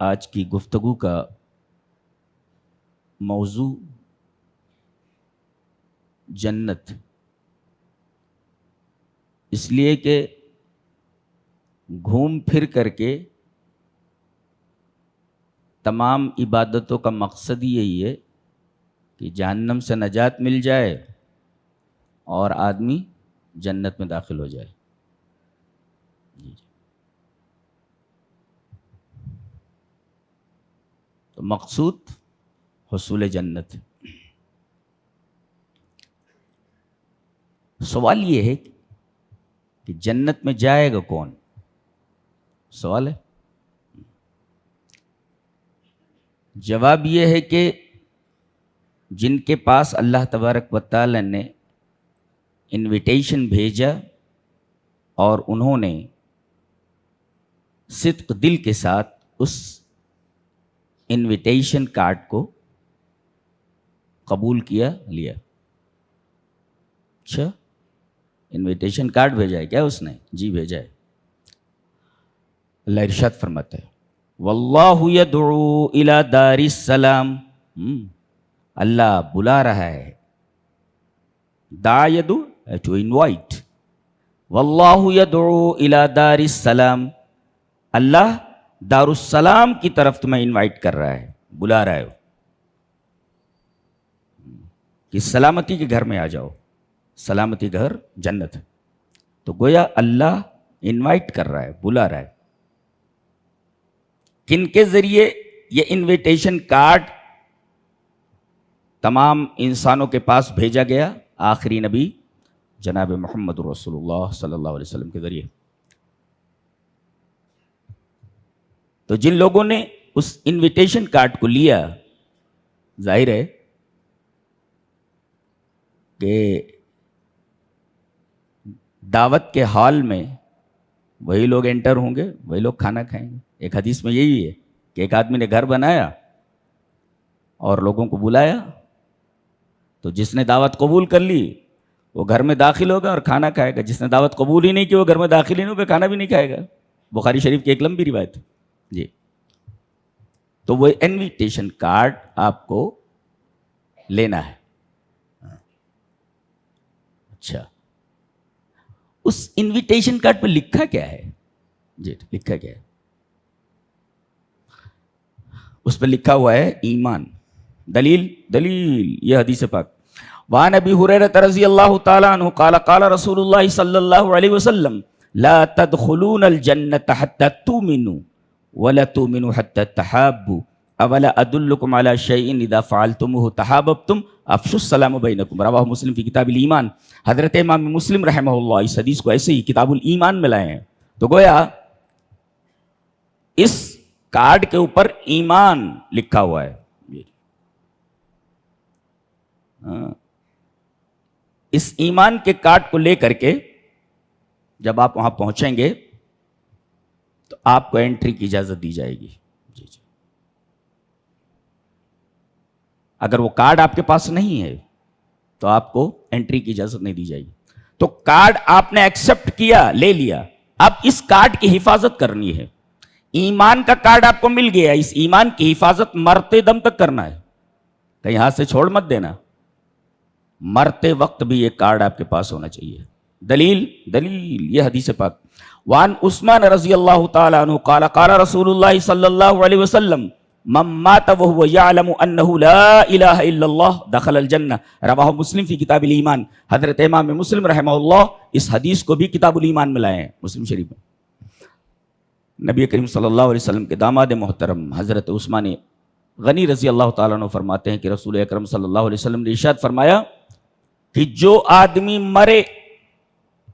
آج کی گفتگو کا موضوع جنت، اس لیے کہ گھوم پھر کر کے تمام عبادتوں کا مقصد یہی ہے کہ جہنم سے نجات مل جائے اور آدمی جنت میں داخل ہو جائے۔ جی تو مقصود حصول جنت۔ سوال یہ ہے کہ جنت میں جائے گا کون؟ سوال ہے۔ جواب یہ ہے کہ جن کے پاس اللہ تبارک و تعالی نے انویٹیشن بھیجا اور انہوں نے صدق دل کے ساتھ اس انویٹیشن کارڈ کو قبول کیا، لیا۔ اچھا، انویٹیشن کارڈ بھیجا ہے کیا اس نے؟ جی بھیجا ہے۔ اللہ ارشاد فرماتا ہے واللہ یدعو الی دار السلام، اللہ بلا رہا ہے، دعا یدعو ٹو انوائٹ، واللہ یدعو الی دار السلام، اللہ دار السلام کی طرف تمہیں انوائٹ کر رہا ہے، بلا رہا ہے کہ سلامتی کے گھر میں آ جاؤ۔ سلامتی گھر جنت ہے، تو گویا اللہ انوائٹ کر رہا ہے، بلا رہا ہے۔ کن کے ذریعے یہ انویٹیشن کارڈ تمام انسانوں کے پاس بھیجا گیا؟ آخری نبی جناب محمد رسول اللہ صلی اللہ علیہ وسلم کے ذریعے۔ تو جن لوگوں نے اس انویٹیشن کارڈ کو لیا، ظاہر ہے کہ دعوت کے ہال میں وہی لوگ انٹر ہوں گے، وہی لوگ کھانا کھائیں گے۔ ایک حدیث میں یہی ہے کہ ایک آدمی نے گھر بنایا اور لوگوں کو بلایا، تو جس نے دعوت قبول کر لی وہ گھر میں داخل ہوگا اور کھانا کھائے گا، جس نے دعوت قبول ہی نہیں کی وہ گھر میں داخل ہی نہیں ہوگا، کھانا بھی نہیں کھائے گا۔ بخاری شریف کی ایک لمبی روایت ہے۔ جی، تو وہ انویٹیشن کارڈ آپ کو لینا ہے۔ اچھا، اس انویٹیشن کارڈ پہ لکھا کیا ہے؟ جی لکھا کیا ہے؟ اس پہ لکھا ہوا ہے ایمان۔ دلیل یہ حدیث پاک۔ وعن ابی ہریرہ رضی اللہ تعالی عنہ قال قال رسول اللہ صلی اللہ علیہ وسلم لا تدخلون الجنة حتى تؤمنوا ولا تؤمنوا حتى تحابوا اولا ادلکم علی شیء اذا فعلتموه تحاببتم افشوا السلام بینکم، رواہ مسلم فی کتاب الایمان۔ حضرت امام مسلم رحمہ اللہ اس حدیث کو ایسے ہی کتاب الایمان میں لائے ہیں۔ تو گویا اس کارڈ کے اوپر ایمان لکھا ہوا ہے۔ اس ایمان کے کارڈ کو لے کر کے جب آپ وہاں پہنچیں گے تو آپ کو انٹری کی اجازت دی جائے گی۔ جی جی، اگر وہ کارڈ آپ کے پاس نہیں ہے تو آپ کو انٹری کی اجازت نہیں دی جائے گی۔ تو کارڈ آپ نے ایکسپٹ کیا، لے لیا، اب اس کارڈ کی حفاظت کرنی ہے۔ ایمان کا کارڈ آپ کو مل گیا، اس ایمان کی حفاظت مرتے دم تک کرنا ہے، کہیں ہاتھ سے چھوڑ مت دینا۔ مرتے وقت بھی یہ کارڈ آپ کے پاس ہونا چاہیے۔ دلیل یہ حدیث پاک۔ وعن عثمان رضی اللہ تعالی عنہ قال قال رسول اللہ صلی اللہ علیہ وسلم من مات وهو يعلم انه لا الہ الا اللہ دخل الجنہ، رواہ مسلم فی کتاب الایمان۔ حضرت امام مسلم رحمہ اللہ اس حدیث کو بھی کتاب الایمان میں لائے ہیں، مسلم شریف میں۔ نبی کریم صلی اللہ علیہ وسلم کے داماد محترم حضرت عثمان غنی رضی اللہ تعالیٰ عنہ فرماتے ہیں کہ رسول اکرم صلی اللہ علیہ وسلم نے ارشاد فرمایا کہ جو آدمی مرے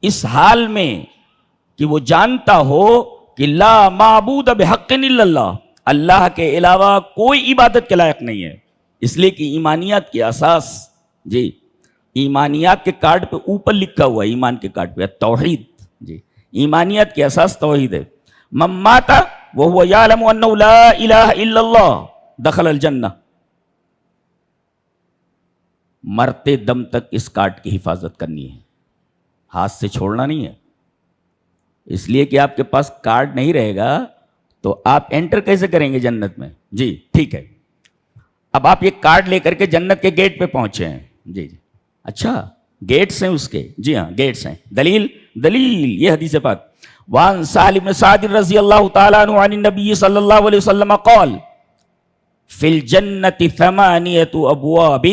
اس حال میں کہ وہ جانتا ہو کہ لا معبود بحق الا اللہ، اللہ کے علاوہ کوئی عبادت کے لائق نہیں ہے، اس لیے کہ ایمانیات کی اساس، جی ایمانیات کے کارڈ پہ اوپر لکھا ہوا ہے، ایمان کے کارڈ پہ توحید، جی ایمانیات کی اساس توحید ہے۔ من مات وهو يعلم انه لا الہ الا اللہ دخل الجنہ، مرتے دم تک اس کارڈ کی حفاظت کرنی ہے، ہاتھ سے چھوڑنا نہیں ہے۔ اس لیے کہ آپ کے پاس کارڈ نہیں رہے گا تو آپ انٹر کیسے کریں گے جنت میں؟ جی ٹھیک ہے، اب آپ یہ کارڈ لے کر کے جنت کے گیٹ پہ پہنچے ہیں. جی جی اچھا گیٹس ہیں اس کے؟ جی ہاں گیٹس ہیں. دلیل یہ حدیث پاک. وان سہل بن سعد رضی اللہ تعالیٰ عنہ عن النبی صلی اللہ علیہ وسلم قال فی الجنت ثمانیۃ ابواب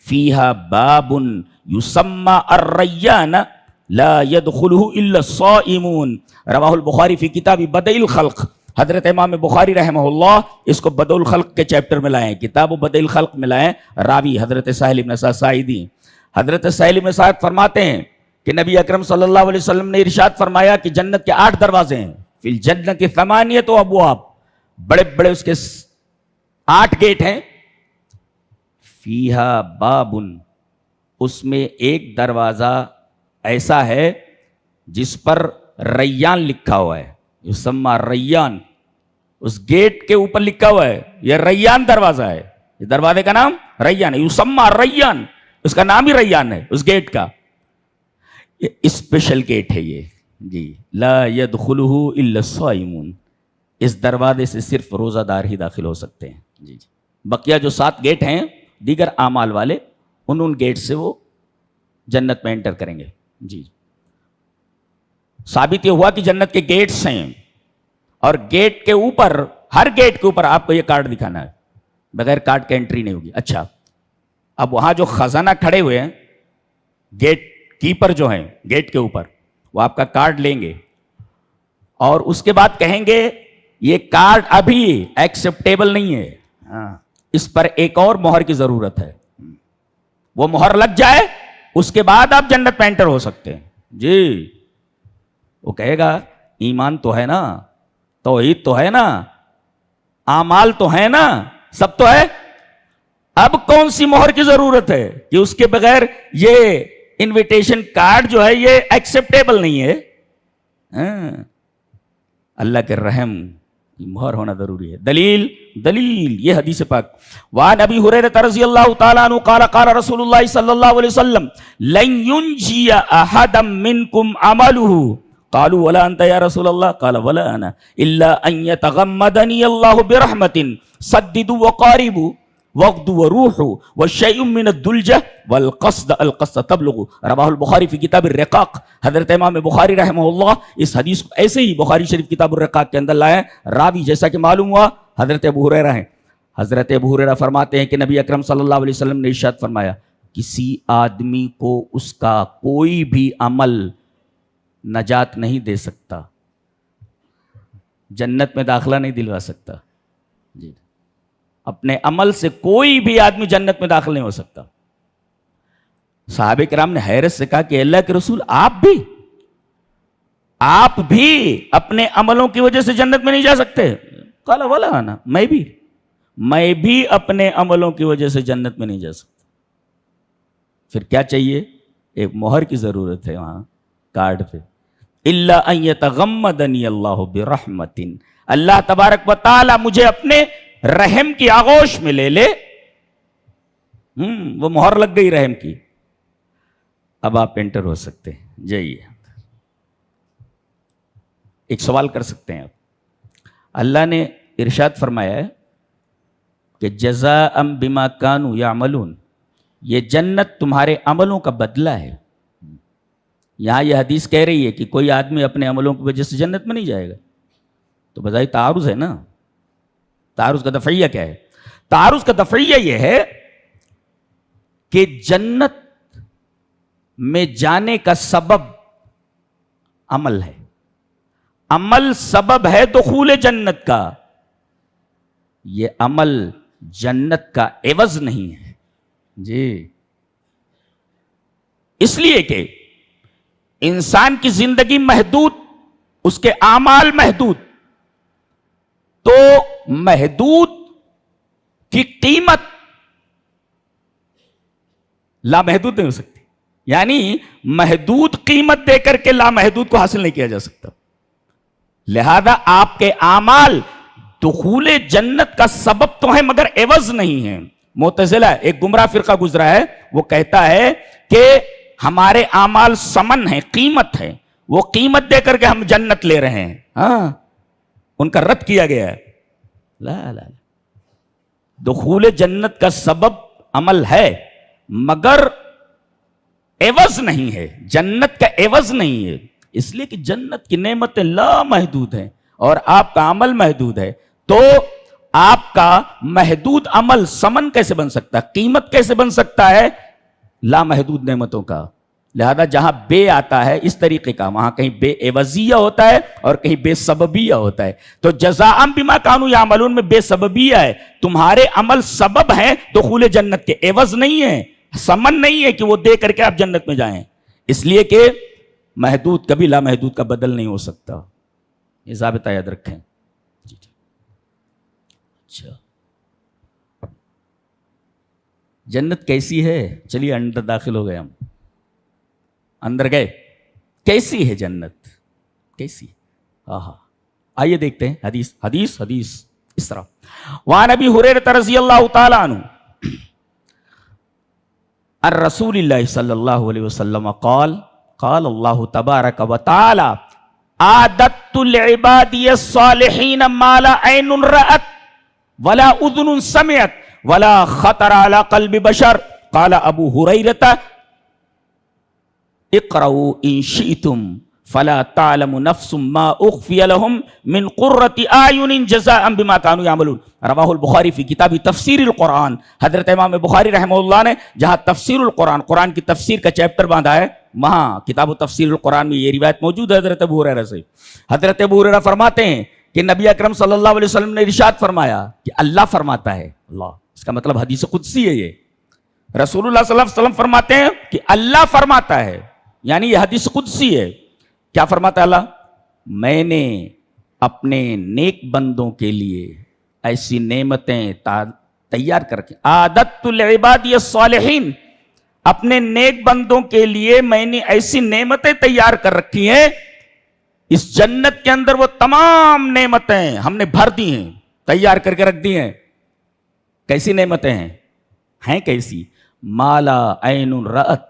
فیہا باب یسمى الریان لا يدخله الا الصائمون. رواہ البخاری فی کتاب بدء الخلق. حضرت امام بخاری رحمہ اللہ اس کو بدء الخلق کے چیپٹر میں لائے ہیں، کتاب بدء الخلق میں لائے ہیں. راوی حضرت سہل بن سعد ساعدی. حضرت سہل بن سعد فرماتے ہیں کہ نبی اکرم صلی اللہ علیہ وسلم نے ارشاد فرمایا کہ جنت کے 8 دروازے ہیں. فی الجنت ثمانیۃ ابواب، بڑے بڑے اس کے 8 گیٹ ہیں. فیہا باب، اس میں ایک دروازہ ایسا ہے جس پر ریان لکھا ہوا ہے. یسمى ریان، اس گیٹ کے اوپر لکھا ہوا ہے یہ ریان دروازہ ہے. یہ دروازے کا نام ریان ہے. یسمى ریان، اس کا نام ہی ریان ہے اس گیٹ کا. یہ اسپیشل گیٹ ہے یہ. جی لا يدخلہ الا الصائمون، اس دروازے سے صرف روزہ دار ہی داخل ہو سکتے ہیں. جی بقیہ جو 7 گیٹ ہیں دیگر اعمال والے ان گیٹ سے وہ جنت میں انٹر کریں گے. جی ثابت یہ ہوا کہ جنت کے گیٹس ہیں اور گیٹ کے اوپر، ہر گیٹ کے اوپر آپ کو یہ کارڈ دکھانا ہے، بغیر کارڈ کے انٹری نہیں ہوگی. اچھا اب وہاں جو خزانہ کھڑے ہوئے ہیں گیٹ کیپر جو ہیں گیٹ کے اوپر، وہ آپ کا کارڈ لیں گے اور اس کے بعد کہیں گے یہ کارڈ ابھی ایکسیپٹیبل نہیں ہے، اس پر ایک اور مہر کی ضرورت ہے. وہ مہر لگ جائے اس کے بعد آپ جنت میں انٹر ہو سکتے ہیں. جی وہ کہے گا ایمان تو ہے نا، توحید تو ہے نا، اعمال تو ہے نا، سب تو ہے، اب کون سی مہر کی ضرورت ہے کہ اس کے بغیر یہ انویٹیشن کارڈ جو ہے یہ ایکسیپٹیبل نہیں ہے. اللہ کے رحم کی مہر ہونا ضروری ہے. دلیل یہ حدیث پاک. وعن ابی ہریرہ رضی اللہ تعالیٰ عنہ قال قال رسول اللہ صلی اللہ علیہ وسلم لن ينجی احدا منکم عملہ. قالوا ولا انت یا رسول اللہ قال ولا انا الا ان يتغمدنی اللہ برحمت سددوا وقاربوا وغدوا وروحوا والشیء من الدلجہ والقصد القصد تبلغ. رواہ البخاری فی کتاب الرقاق. حضرت امام بخاری رحمہ اللہ اس حدیث کو ایسے ہی بخاری شریف کتاب الرقاق کے اندر لائے. راوی جیسا کہ معلوم ہوا حضرت ابو ہریرہ ہیں. حضرت ابو ہریرہ فرماتے ہیں کہ نبی اکرم صلی اللہ علیہ وسلم نے ارشاد فرمایا کسی آدمی کو اس کا کوئی بھی عمل نجات نہیں دے سکتا، جنت میں داخلہ نہیں دلوا سکتا. جی اپنے عمل سے کوئی بھی آدمی جنت میں داخل نہیں ہو سکتا. صحابہ کرام نے حیرت سے کہا کہ اللہ کے رسول آپ بھی اپنے عملوں کی وجہ سے جنت میں نہیں جا سکتے؟ قال ولا انا، میں بھی اپنے عملوں کی وجہ سے جنت میں نہیں جا سکتا. پھر کیا چاہیے؟ ایک مہر کی ضرورت ہے وہاں کارڈ پہ. الا ان یتغمدنی اللہ برحمت، اللہ تبارک و تعالی مجھے اپنے رحم کی آغوش میں لے لے. وہ مہر لگ گئی رحم کی، اب آپ انٹر ہو سکتے ہیں. جائیے ایک سوال کر سکتے ہیں آپ. اللہ نے ارشاد فرمایا ہے کہ جزاء بما کانوا یعملون، یہ جنت تمہارے عملوں کا بدلہ ہے. یہاں یہ حدیث کہہ رہی ہے کہ کوئی آدمی اپنے عملوں کی وجہ سے جنت میں نہیں جائے گا، تو بظاہر تعارض ہے نا. تعارض کا دفعیہ کیا ہے؟ تعارض کا دفعیہ یہ ہے کہ جنت میں جانے کا سبب عمل ہے، عمل سبب ہے دخول جنت کا. یہ عمل جنت کا عوض نہیں ہے. جی اس لیے کہ انسان کی زندگی محدود، اس کے اعمال محدود، تو محدود کی قیمت لامحدود نہیں ہو سکتی. یعنی محدود قیمت دے کر کے لامحدود کو حاصل نہیں کیا جا سکتا. لہذا آپ کے اعمال دخول جنت کا سبب تو ہیں مگر عوض نہیں ہیں. معتزلہ ایک گمراہ فرقہ گزرا ہے، وہ کہتا ہے کہ ہمارے اعمال ثمن ہیں، قیمت ہے، وہ قیمت دے کر کے ہم جنت لے رہے ہیں. ہاں ان کا رد کیا گیا ہے. لا لا لا. دخول جنت کا سبب عمل ہے مگر عوض نہیں ہے، جنت کا عوض نہیں ہے. اس لیے کہ جنت کی نعمتیں لامحدود ہیں اور آپ کا عمل محدود ہے. تو آپ کا محدود عمل ثمن کیسے بن سکتا ہے، قیمت کیسے بن سکتا ہے لامحدود نعمتوں کا؟ لہذا جہاں بے آتا ہے اس طریقے کا، وہاں کہیں بے عوضیہ ہوتا ہے اور کہیں بے سببیہ ہوتا ہے. تو جزاء بما کانوا یعملون میں بے سببیہ ہے. تمہارے عمل سبب ہیں دخول جنت کے، عوض نہیں ہے، ثمن نہیں ہے کہ وہ دے کر کے آپ جنت میں جائیں. اس لیے کہ محدود کبھی لامحدود کا بدل نہیں ہو سکتا. یہ ضابطہ یاد رکھیں. اچھا جنت کیسی ہے؟ چلیے اندر داخل ہو گئے، ہم اندر گئے. کیسی ہے جنت؟ کیسی؟ آئیے دیکھتے ہیں حدیث حدیث حدیث اس طرح. وعن ابی ہریرہ رضی اللہ تعالی عنہ عن رسول اللہ صلی اللہ علیہ وسلم قال قال اللہ تبارک و تعالی اعددت لعبادی الصالحین ما لا عین رأت ولا اذن سمعت ولا خطر على قلب بشر. قال ابو ہریرہ اقرؤوا ان شئتم فلا تعلم نفس ما اخفی لهم من قرۃ اعین جزاء بما كانوا يعملون. رواہ البخاری فی کتاب تفسیر القرآن. حضرت امام بخاری رحمہ اللہ نے جہاں تفسیر القرآن، قرآن کی تفسیر کا چیپٹر باندھا ہے، وہاں کتاب تفسیر القرآن میں یہ روایت موجود ہے حضرت ابو ہریرہ سے. حضرت ابو ہریرہ فرماتے ہیں کہ نبی اکرم صلی اللہ علیہ وسلم نے ارشاد فرمایا کہ اللہ فرماتا ہے. اللہ، اس کا مطلب حدیث قدسی ہے. یہ رسول اللہ صلی اللہ علیہ وسلم فرماتے ہیں کہ اللہ فرماتا ہے، یعنی یہ حدیث قدسی ہے. کیا فرماتا ہے اللہ؟ میں نے اپنے نیک بندوں کے لیے ایسی نعمتیں تیار کر کے، اعددت لعبادی الصالحین، اپنے نیک بندوں کے لیے میں نے ایسی نعمتیں تیار کر رکھی ہیں. اس جنت کے اندر وہ تمام نعمتیں ہم نے بھر دی ہیں، تیار کر کے رکھ دی ہیں. کیسی نعمتیں ہیں کیسی؟ مالا عین رأت،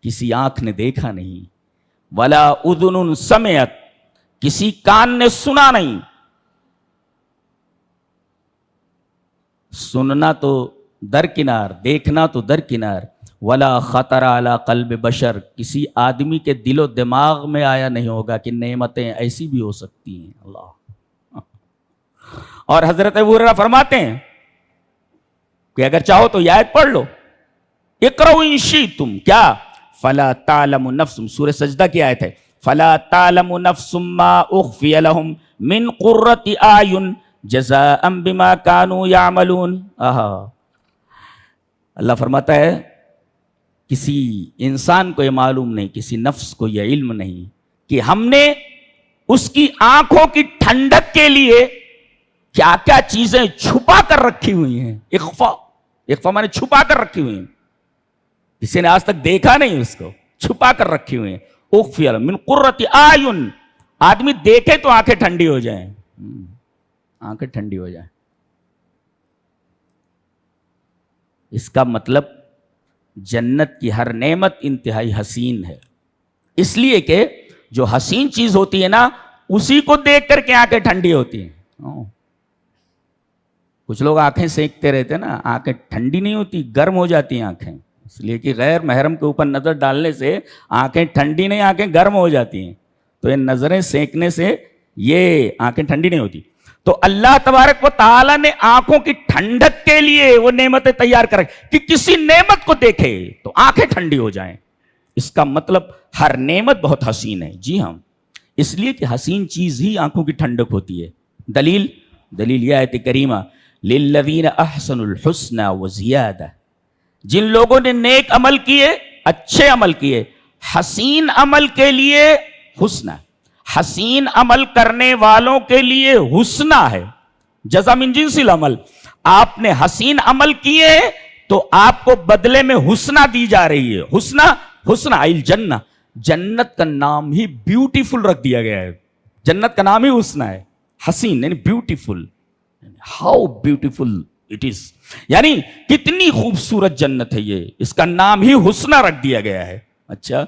کسی آنکھ نے دیکھا نہیں، ولا اذن سمعت، کسی کان نے سنا نہیں. سننا تو درکنار، دیکھنا تو درکنار. ولا خطر علی قلب بشر، کسی آدمی کے دل و دماغ میں آیا نہیں ہوگا کہ نعمتیں ایسی بھی ہو سکتی ہیں. اللہ. اور حضرت ابو ہریرہ فرماتے ہیں کہ اگر چاہو تو یہ آیت پڑھ لو، اقرؤوا ان شئتم، کیا؟ فلا تعلم نفس، سورہ سجدہ کی آیت ہے، فلا تعلم نفس ما اخفی لهم من قرۃ اعین جزاء بما كانوا يعملون. اللہ فرماتا ہے کسی انسان کو یہ معلوم نہیں، کسی نفس کو یہ علم نہیں کہ ہم نے اس کی آنکھوں کی ٹھنڈک کے لیے کیا کیا چیزیں چھپا کر رکھی ہوئی ہیں. اخفا میں نے چھپا کر رکھی ہوئی ہیں، کسی نے آج تک دیکھا نہیں، اس کو چھپا کر رکھی ہوئی ہیں. اخفی من قرۃ اعین، آدمی دیکھے تو آنکھیں ٹھنڈی ہو جائیں، آنکھیں ٹھنڈی ہو جائیں. اس کا مطلب جنت کی ہر نعمت انتہائی حسین ہے، اس لیے کہ جو حسین چیز ہوتی ہے نا، اسی کو دیکھ کر کے آنکھیں ٹھنڈی ہوتی ہیں. کچھ لوگ آنکھیں سینکتے رہتے ہیں نا، آنکھیں ٹھنڈی نہیں ہوتی، گرم ہو جاتی ہیں آنکھیں. اس لیے کہ غیر محرم کے اوپر نظر ڈالنے سے آنکھیں ٹھنڈی نہیں، آنکھیں گرم ہو جاتی ہیں. تو یہ نظریں سینکنے سے یہ آنکھیں ٹھنڈی نہیں ہوتی. تو اللہ تبارک و تعالیٰ نے آنکھوں کی ٹھنڈک کے لیے وہ نعمتیں تیار کر کہ کسی نعمت کو دیکھے تو آنکھیں ٹھنڈی ہو جائیں. اس کا مطلب ہر نعمت بہت حسین ہے. جی ہاں، اس لیے کہ حسین چیز ہی آنکھوں کی ٹھنڈک ہوتی ہے. دلیل یہ آیت کریمہ للذین احسنوا الحسنى وزیادہ، جن لوگوں نے نیک عمل کیے، اچھے عمل کیے، حسین عمل کے لیے حسنہ، حسین عمل کرنے والوں کے لیے حسنہ ہے. جزا من جنس العمل. آپ نے حسین عمل کیے تو آپ کو بدلے میں حسنہ دی جا رہی ہے. حسنہ الجنہ، جنت کا نام ہی بیوٹیفل رکھ دیا گیا ہے. جنت کا نام ہی حسنہ ہے، حسین یعنی beautiful. How beautiful it is, یعنی کتنی خوبصورت جنت ہے یہ، اس کا نام ہی حسنہ رکھ دیا گیا ہے. اچھا،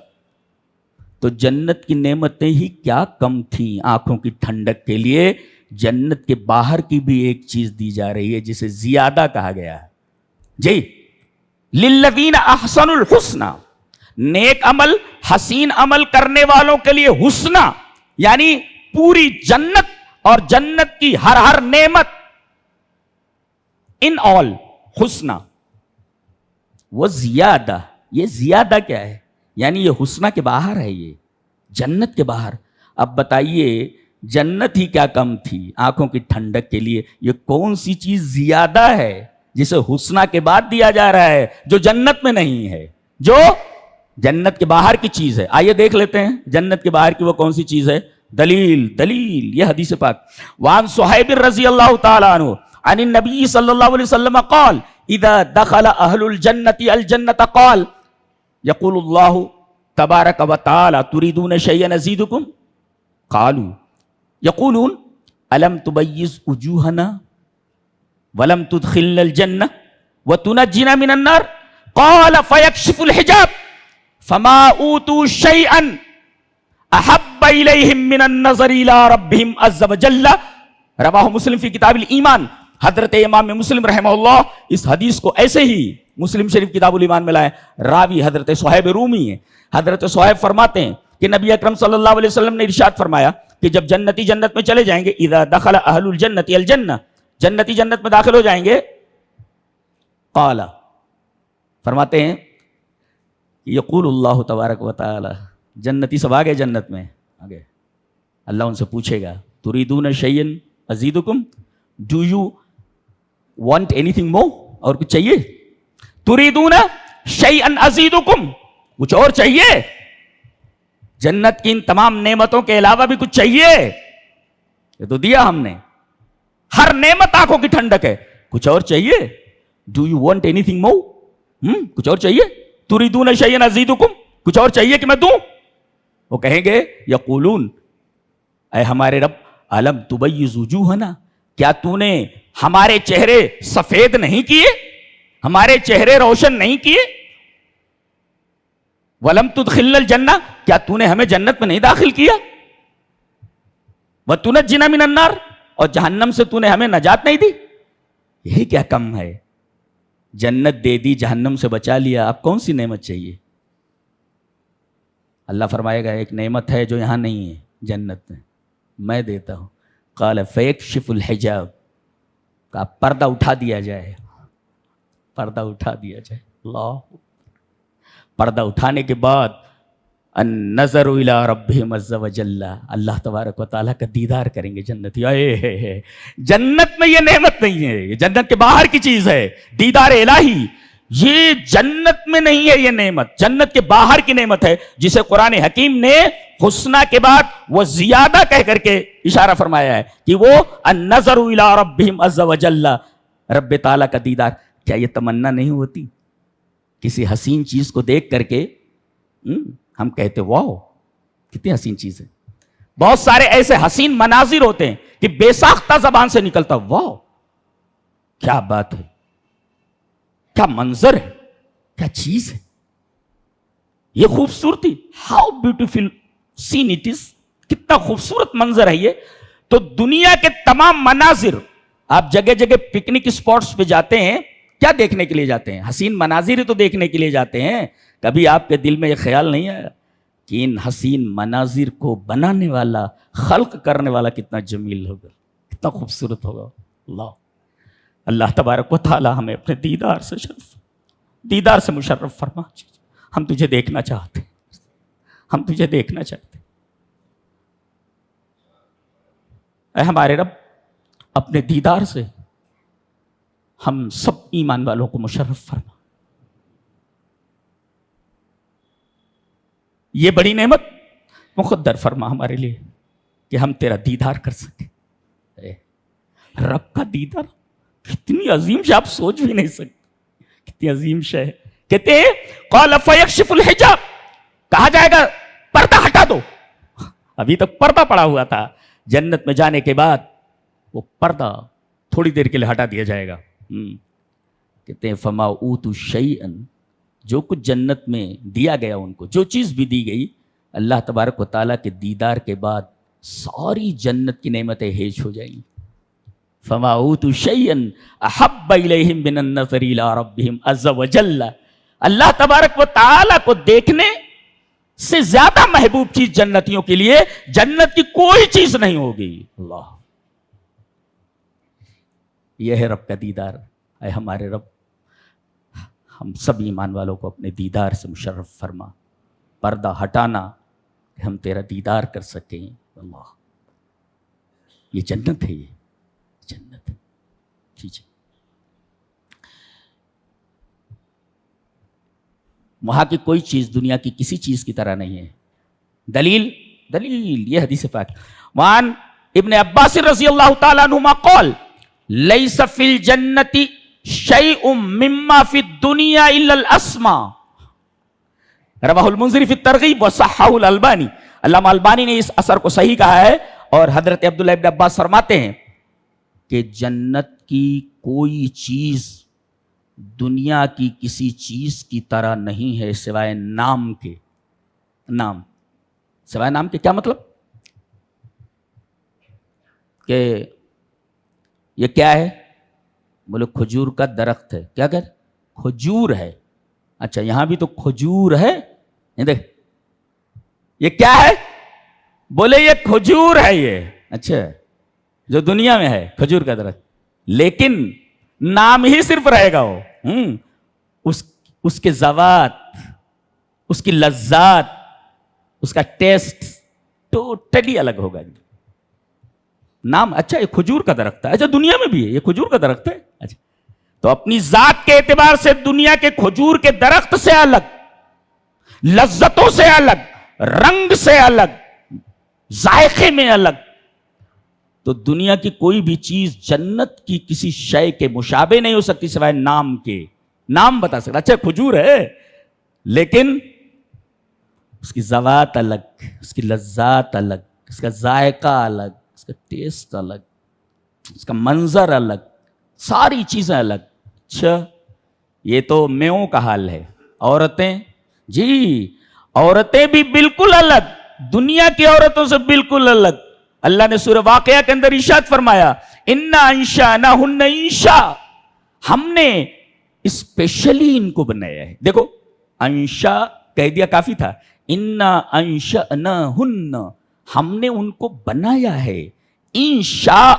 تو جنت کی نعمتیں ہی کیا کم تھیں آنکھوں کی ٹھنڈک کے لیے جنت کے باہر کی بھی ایک چیز دی جا رہی ہے جسے زیادہ کہا گیا ہے. جی للذین احسنوا الحسنى، نیک عمل حسین عمل کرنے والوں کے لیے حسنہ، یعنی پوری جنت اور جنت کی ہر نعمت، ان آل حسنہ. وہ زیادہ، یہ زیادہ کیا ہے؟ یعنی یہ حسنہ کے باہر ہے، یہ جنت کے باہر. اب بتائیے جنت ہی کیا کم تھی آنکھوں کی ٹھنڈک کے لیے، یہ کون سی چیز زیادہ ہے جسے حسنہ کے بعد دیا جا رہا ہے جو جنت میں نہیں ہے، جو جنت کے باہر کی چیز ہے؟ آئیے دیکھ لیتے ہیں جنت کے باہر کی وہ کون سی چیز ہے. دلیل یہ حدیث پاک. وعن صہیب رضی اللہ تعالی عنہ عن النبی صلی اللہ علیہ وسلم قال اذا دخل اہل الجنت الجنت قال یقول اللہ تبارک و تعالی تريدون شيئا ازيدكم قالوا یقولون الم تبیض وجوہنا ولم تدخلنا الجنہ وتنجنا من النار قال فيكشف الحجاب فما اوتوا شيئا احب الیہم من النظر الى ربهم عز وجل. رواہ مسلم فی کتاب الایمان. حضرت امام مسلم رحمہ اللہ اس حدیث کو ایسے ہی مسلم شریف کتاب الایمان میں لائے. راوی حضرت صہیب رومی ہیں. حضرت صہیب فرماتے ہیں کہ نبی اکرم صلی اللہ علیہ وسلم نے ارشاد فرمایا کہ جب جنتی جنت میں چلے جائیں گے، اذا دخل اہل الجنت الجنہ، جنتی جنت میں داخل ہو جائیں گے، قال فرماتے ہیں یقول اللہ تبارک و تعالی، جنتی سب آگے جنت میں آگے، اللہ ان سے پوچھے گا تریدون شیئا ازیدکم، do you want anything more, اور کچھ چاہیے؟ تریدون شیئا ازیدکم، کچھ اور چاہیے؟ جنت کی ان تمام نعمتوں کے علاوہ بھی کچھ چاہیے؟ یہ تو دیا ہم نے، ہر نعمت آنکھوں کی ٹھنڈک ہے، کچھ اور چاہیے؟ Do you want anything مور، کچھ اور چاہیے؟ تریدون شیئا ازیدکم، کچھ اور چاہیے کہ میں دوں؟ وہ کہیں گے یقولون، اے ہمارے رب، الم تبیض وجوہنا، کیا تو نے ہمارے چہرے سفید نہیں کیے، ہمارے چہرے روشن نہیں کیے؟ ولم تدخلنا الجنہ، کیا تو نے ہمیں جنت میں نہیں داخل کیا؟ وتنجنا من النار، اور جہنم سے تو نے ہمیں نجات نہیں دی؟ یہی کیا کم ہے؟ جنت دے دی، جہنم سے بچا لیا، اب کون سی نعمت چاہیے؟ اللہ فرمائے گا ایک نعمت ہے جو یہاں نہیں ہے جنت میں دیتا ہوں. قال فیکشف الحجاب، کا پردہ اٹھا دیا جائے، پردہ اٹھا دیا جائے. اللہ، پردہ اٹھانے کے بعد النظر الی ربہم عز وجل، اللہ تبارک و تعالیٰ کا دیدار کریں گے جنتی. اے جنت میں یہ نعمت نہیں ہے، یہ جنت کے باہر کی چیز ہے، دیدار الہی. یہ جنت میں نہیں ہے، یہ نعمت جنت کے باہر کی نعمت ہے، جسے قرآن حکیم نے حسنہ کے بعد وہ زیادہ کہہ کر کے اشارہ فرمایا ہے کہ وہ النظر الی ربہم عز وجل، رب تعالیٰ کا دیدار. کیا یہ تمنا نہیں ہوتی کسی حسین چیز کو دیکھ کر کے ہم کہتے واو کتنی حسین چیز ہے؟ بہت سارے ایسے حسین مناظر ہوتے ہیں کہ بے ساختہ زبان سے نکلتا واو کیا بات ہے، کیا منظر ہے، کیا چیز ہے، یہ خوبصورتی، how beautiful seen it is, کتنا خوبصورت منظر ہے یہ. تو دنیا کے تمام مناظر، آپ جگہ جگہ پکنک اسپاٹس پہ جاتے ہیں، کیا دیکھنے کے لیے جاتے ہیں؟ حسین مناظر ہی تو دیکھنے کے لیے جاتے ہیں. کبھی آپ کے دل میں یہ خیال نہیں آیا کہ ان حسین مناظر کو بنانے والا، خلق کرنے والا کتنا جمیل ہوگا، کتنا خوبصورت ہوگا؟ اللہ تبارک و تعالی ہمیں اپنے دیدار سے مشرف فرما. ہم تجھے دیکھنا چاہتے ہیں، ہم تجھے دیکھنا چاہتے ہیں. اے ہمارے رب، اپنے دیدار سے ہم سب ایمان والوں کو مشرف فرما. یہ بڑی نعمت مقدر فرما ہمارے لیے کہ ہم تیرا دیدار کر سکیں. رب کا دیدار کتنی عظیم شے، آپ سوچ بھی نہیں سکتے کتنی عظیم شے ہے. کہتے ہیں قال فیکشف الحجاب، کہا جائے گا پردہ ہٹا دو. ابھی تک پردہ پڑا ہوا تھا، جنت میں جانے کے بعد وہ پردہ تھوڑی دیر کے لیے ہٹا دیا جائے گا. کہتے ہیں فما اوتوا شیئا، جو کچھ جنت میں دیا گیا ان کو، جو چیز بھی دی گئی، اللہ تبارک و تعالیٰ کے دیدار کے بعد ساری جنت کی نعمتیں ہیج ہو جائیں گی. فما اوتوا شیئا احب الیہم من النظر الی ربہم عز وجل. اللہ تبارک و تعالی کو دیکھنے سے زیادہ محبوب چیز جنتیوں کے لیے جنت کی کوئی چیز نہیں ہوگی. اللہ، یہ ہے رب کا دیدار. اے ہمارے رب، ہم سب ایمان والوں کو اپنے دیدار سے مشرف فرما. پردہ ہٹانا کہ ہم تیرا دیدار کر سکیں. اللہ، یہ جنت ہے، یہ جنت ہے. ٹھیک ہے، وہاں کی کوئی چیز دنیا کی کسی چیز کی طرح نہیں ہے. دلیل یہ حدیث پاک. وان ابن عباس رضی اللہ تعالیٰ عنہما قال لیس فی الجنت شیء مما فی الدنیا الا الاسماء. رواہ المنذری فی الترغیب وصححہ الالبانی. علامہ البانی نے اس اثر کو صحیح کہا ہے. اور حضرت عبداللہ ابن عباس فرماتے ہیں کہ جنت کی کوئی چیز دنیا کی کسی چیز کی طرح نہیں ہے سوائے نام کے. نام، سوائے نام کے کیا مطلب؟ کہ یہ کیا ہے؟ بولے کھجور کا درخت ہے. کیا کہتے؟ کھجور ہے. اچھا، یہاں بھی تو کھجور ہے. یہ دیکھ، یہ کیا ہے؟ بولے یہ کھجور ہے. یہ اچھا جو دنیا میں ہے کھجور کا درخت، لیکن نام ہی صرف رہے گا. وہ اس کے ذوات، اس کی لذات، اس کا ٹیسٹ ٹوٹلی الگ ہوگا. نام اچھا یہ کھجور کا درخت ہے. اچھا دنیا میں بھی ہے یہ کھجور کا درخت ہے. اچھا تو اپنی ذات کے اعتبار سے دنیا کے کھجور کے درخت سے الگ، لذتوں سے الگ، رنگ سے الگ، ذائقے میں الگ. تو دنیا کی کوئی بھی چیز جنت کی کسی شے کے مشابہ نہیں ہو سکتی سوائے نام کے. نام بتا سکتا، اچھا کھجور ہے لیکن اس کی ذوات الگ، اس کی لذات الگ، اس کا ذائقہ الگ، اس کا ٹیسٹ الگ، اس کا منظر الگ، ساری چیزیں الگ. اچھا یہ تو میوں کا حال ہے. عورتیں، جی عورتیں بھی بالکل الگ، دنیا کی عورتوں سے بالکل الگ. اللہ نے سورہ واقعہ کے اندر ارشاد فرمایا اِنَّا أَنشَأْنَاهُنَّ إِنشَاءً. ہم نے اسپیشلی ان کو بنایا ہے. دیکھو انشا کہہ دیا کافی تھا. اِنَّا أَنشَأْنَاهُنَّ، ہم نے ان کو بنایا ہے. انشاء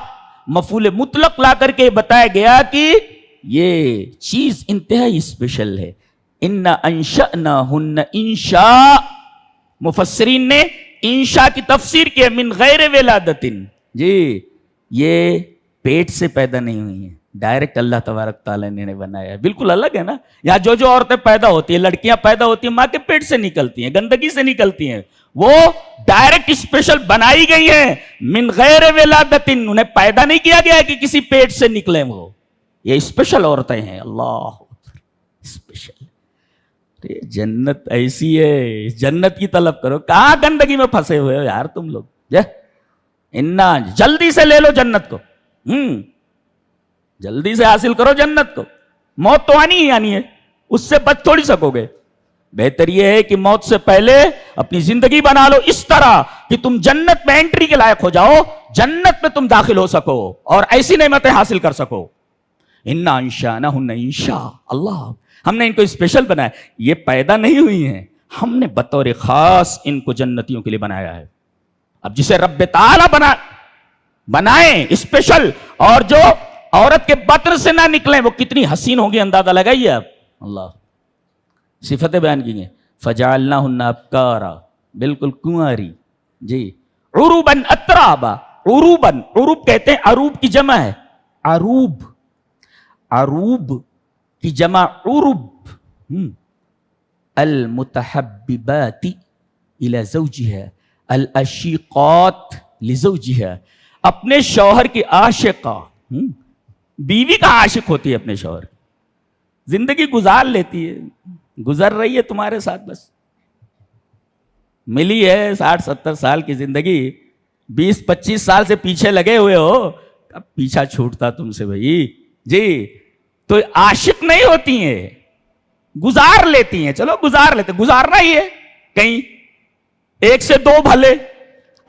مفعول مطلق لا کر کے بتایا گیا کہ یہ چیز انتہائی اسپیشل ہے. اِنَّا أَنشَأْنَاهُنَّ انشاء. مفسرین نے انشاء کی تفسیر کی من غیر ولادت. جی یہ پیٹ سے پیدا نہیں ہوئی ہیں، ڈائریکٹ اللہ تبارک تعالیٰ نے بنایا ہے. بالکل الگ ہے نا. یہاں جو عورتیں پیدا ہوتی ہیں، لڑکیاں پیدا ہوتی ہیں، ماں کے پیٹ سے نکلتی ہیں، گندگی سے نکلتی ہیں. وہ ڈائریکٹ اسپیشل بنائی گئی ہیں من غیر ولادت. انہیں پیدا نہیں کیا گیا ہے کہ کسی پیٹ سے نکلیں. وہ یہ اسپیشل عورتیں ہیں. اللہ اسپیشل. جنت ایسی ہے، جنت کی طلب کرو. کہاں گندگی میں پھنسے ہوئے ہو یار تم لوگ. جلدی سے لے لو جنت کو. جلدی سے حاصل کرو جنت کو. موت تو آنی ہی آنی ہے، اس سے بچ تھوڑی سکو گے. بہتر یہ ہے کہ موت سے پہلے اپنی زندگی بنا لو اس طرح کہ تم جنت میں انٹری کے لائق ہو جاؤ، جنت میں تم داخل ہو سکو اور ایسی نعمتیں حاصل کر سکو. اِنَّا أَنشَأْنَاهُنَّ إِنشَاءً. اللہ ہم نے ان کو اسپیشل بنایا. یہ پیدا نہیں ہوئی ہیں، ہم نے بطور خاص ان کو جنتیوں کے لیے بنایا ہے. اب جسے رب تعالی بنائیں اسپیشل، اور جو عورت کے بطن سے نہ نکلیں وہ کتنی حسین ہوگی اندازہ لگائیے آپ. اللہ صفتیں بیان کی ہیں. فَجَعَلْنَاهُنَّ أَبْكَارًا، بالکل کنواری. جی عُرُبًا أَتْرَابًا. عروب کہتے ہیں، عروب کی جمع ہے عروب کی جمع عرب. المتحببات الى زوجها، الاشیقات لزوجها. اپنے شوہر کی عاشقہ. بیوی کا عاشق ہوتی ہے اپنے شوہر. زندگی گزار لیتی ہے، گزر رہی ہے تمہارے ساتھ، بس ملی ہے 60-70 سال کی زندگی، 20-25 سال سے پیچھے لگے ہوئے ہو. کب پیچھا چھوٹتا تم سے بھائی. جی تو عاشق نہیں ہوتی ہیں، گزار لیتی ہیں. چلو گزار لیتے، گزارنا ہی ہے. کہیں 1 سے 2 بھلے،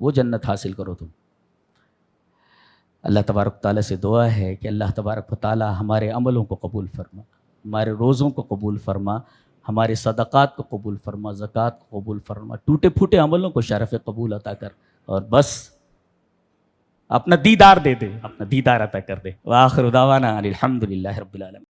وہ جنت حاصل کرو تم۔ اللہ تبارک تعالیٰ سے دعا ہے کہ اللہ تبارک تعالیٰ ہمارے عملوں کو قبول فرما، ہمارے روزوں کو قبول فرما، ہمارے صدقات کو قبول فرما، زکوٰۃ کو قبول فرما، ٹوٹے پھوٹے عملوں کو شرف قبول عطا کر، اور بس اپنا دیدار دے دے، اپنا دیدار عطا کر دے۔ وآخر دعوانا الحمد للہ رب العالمین۔